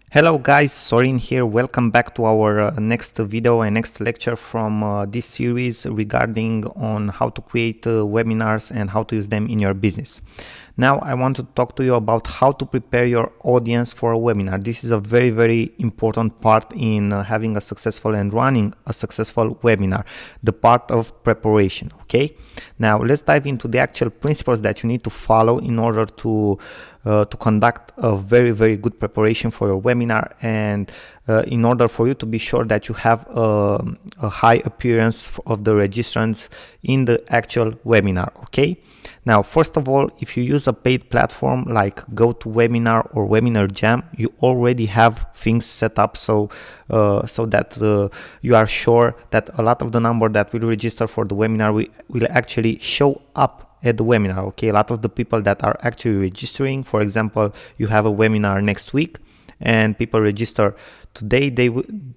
Hello guys, Sorin here. Welcome back to our next video and next lecture from this series regarding on how to create webinars and how to use them in your business. Now I want to talk to you about how to prepare your audience for a webinar. This is a very important part in having a successful and running a successful webinar, the part of preparation. Okay, now let's dive into the actual principles that you need to follow in order to conduct a very good preparation for your webinar, and in order for you to be sure that you have a high appearance of the registrants in the actual webinar. Okay, now first of all, if you use a paid platform like GoToWebinar or Webinar Jam, you already have things set up so that you are sure that a lot of the number that will register for the webinar will actually show up at the webinar. Okay, a lot of the people that are actually registering, for example, you have a webinar next week and people register today,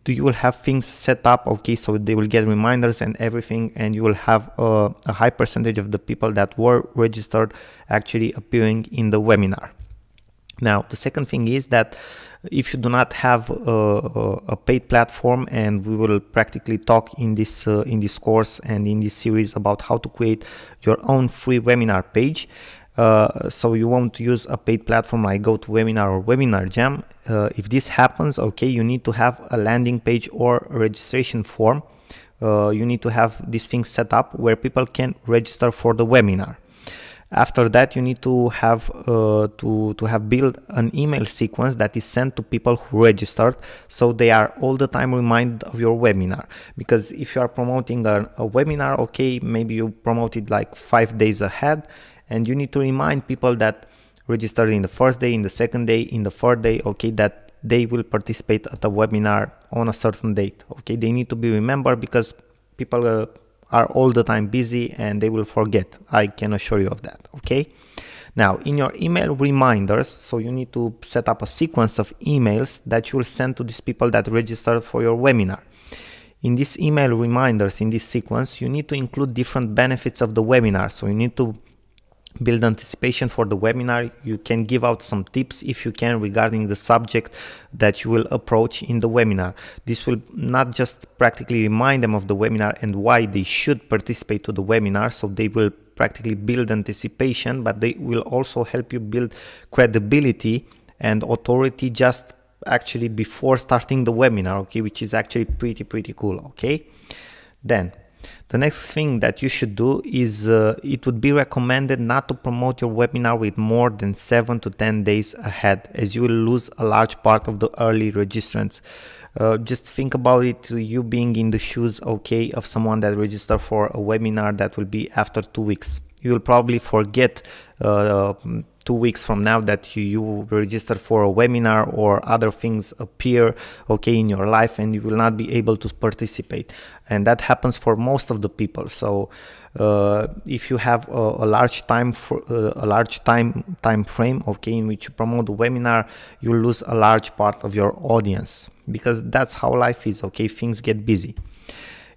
you will have things set up. Okay, so they will get reminders and everything, and you will have a high percentage of the people that were registered actually appearing in the webinar. Now the second thing is that if you do not have a paid platform, and we will practically talk in this course and in this series about how to create your own free webinar page, so you won't use a paid platform like GoToWebinar or Webinar Jam. If this happens, okay, you need to have a landing page or a registration form. You need to have these things set up where people can register for the webinar. After that, you need to have built an email sequence that is sent to people who registered, so they are all the time reminded of your webinar. Because if you are promoting a webinar, okay, maybe you promote it like 5 days ahead, and you need to remind people that registered in the first day, in the second day, in the third day, okay, that they will participate at the webinar on a certain date. Okay, they need to be remembered because people are all the time busy and they will forget. I can assure you of that. Okay, now in your email reminders, so you need to set up a sequence of emails that you will send to these people that registered for your webinar. In these email reminders, in this sequence, you need to include different benefits of the webinar. So you need to build anticipation for the webinar. You can give out some tips if you can regarding the subject that you will approach in the webinar. This will not just practically remind them of the webinar and why they should participate to the webinar, so they will practically build anticipation, but they will also help you build credibility and authority just actually before starting the webinar, okay, which is actually pretty cool. Okay, then the next thing that you should do is it would be recommended not to promote your webinar with more than 7 to 10 days ahead, as you will lose a large part of the early registrants. Just think about it, you being in the shoes, okay, of someone that registered for a webinar that will be after 2 weeks. You will probably forget 2 weeks from now that you registered for a webinar, or other things appear, okay, in your life, and you will not be able to participate. And that happens for most of the people. So if you have a large time frame, okay, in which you promote the webinar, you lose a large part of your audience, because that's how life is. Okay, things get busy.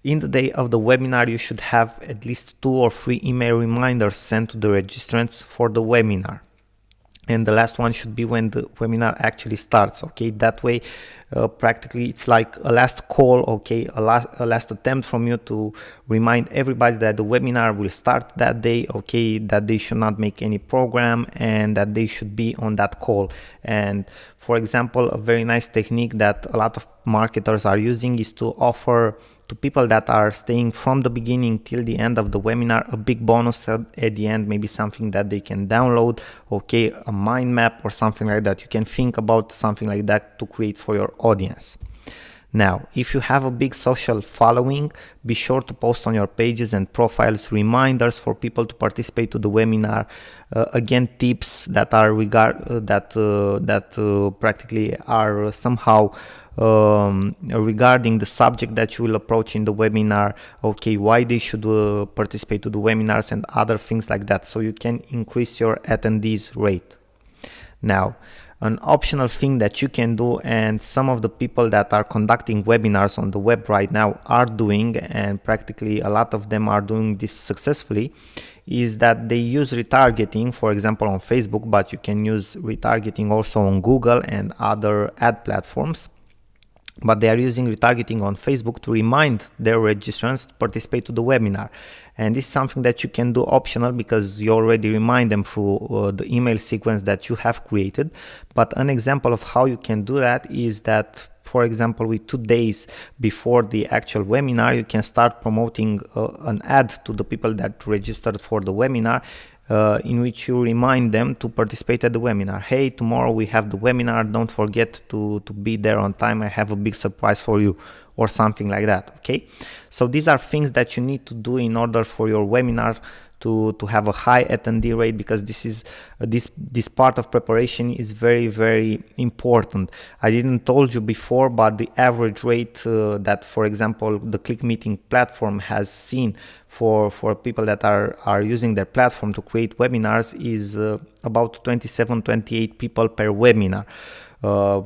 In the day of the webinar, you should have at least 2 or 3 email reminders sent to the registrants for the webinar. And the last one should be when the webinar actually starts. Okay, that way practically it's like a last call, okay, a last attempt from you to remind everybody that the webinar will start that day, okay, that they should not make any program and that they should be on that call. And for example, a very nice technique that a lot of marketers are using is to offer to people that are staying from the beginning till the end of the webinar a big bonus at the end, maybe something that they can download, okay, a mind map or something like that. You can think about something like that to create for your audience. Now, if you have a big social following, be sure to post on your pages and profiles reminders for people to participate to the webinar. Again, tips that are practically are somehow regarding the subject that you will approach in the webinar, okay, why they should participate to the webinars and other things like that, so you can increase your attendees rate. Now, an optional thing that you can do, and some of the people that are conducting webinars on the web right now are doing, and practically a lot of them are doing this successfully, is that they use retargeting, for example on Facebook, but you can use retargeting also on Google and other ad platforms. But they are using retargeting on Facebook to remind their registrants to participate to the webinar. And this is something that you can do optional, because you already remind them through the email sequence that you have created. But an example of how you can do that is that, for example, with 2 days before the actual webinar, you can start promoting an ad to the people that registered for the webinar, in which you remind them to participate at the webinar. Hey, tomorrow we have the webinar, don't forget to be there on time, I have a big surprise for you, or something like that. Okay, so these are things that you need to do in order for your webinar to have a high attendee rate, because this is this part of preparation is very, very important. I didn't told you before, but the average rate that, for example, the Click Meeting platform has seen for people that are using their platform to create webinars is about 27-28 people per webinar.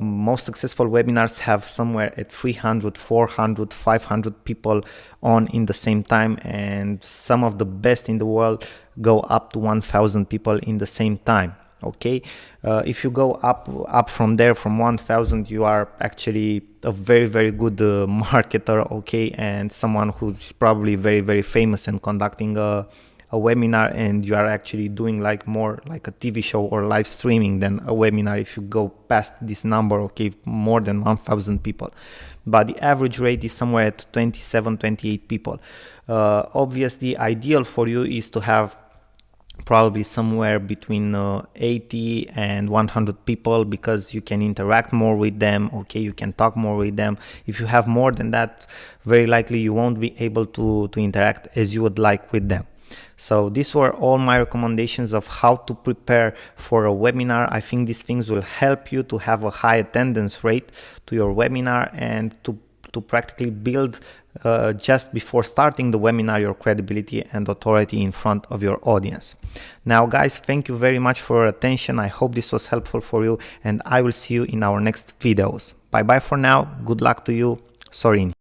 Most successful webinars have somewhere at 300, 400, 500 people on in the same time, and some of the best in the world go up to 1,000 people in the same time. Okay, if you go up from there, from 1,000, you are actually a very, very good marketer, okay, and someone who's probably very, very famous and conducting a webinar, and you are actually doing like more like a TV show or live streaming than a webinar if you go past this number, okay, more than 1,000 people. But the average rate is somewhere at 27-28 people. Obviously, ideal for you is to have probably somewhere between 80 and 100 people, because you can interact more with them, okay, you can talk more with them. If you have more than that, very likely you won't be able to interact as you would like with them. So these were all my recommendations of how to prepare for a webinar. I think these things will help you to have a high attendance rate to your webinar, and to practically build just before starting the webinar your credibility and authority in front of your audience. Now guys, thank you very much for your attention. I hope this was helpful for you, and I will see you in our next videos. Bye bye for now. Good luck to you. Sorin.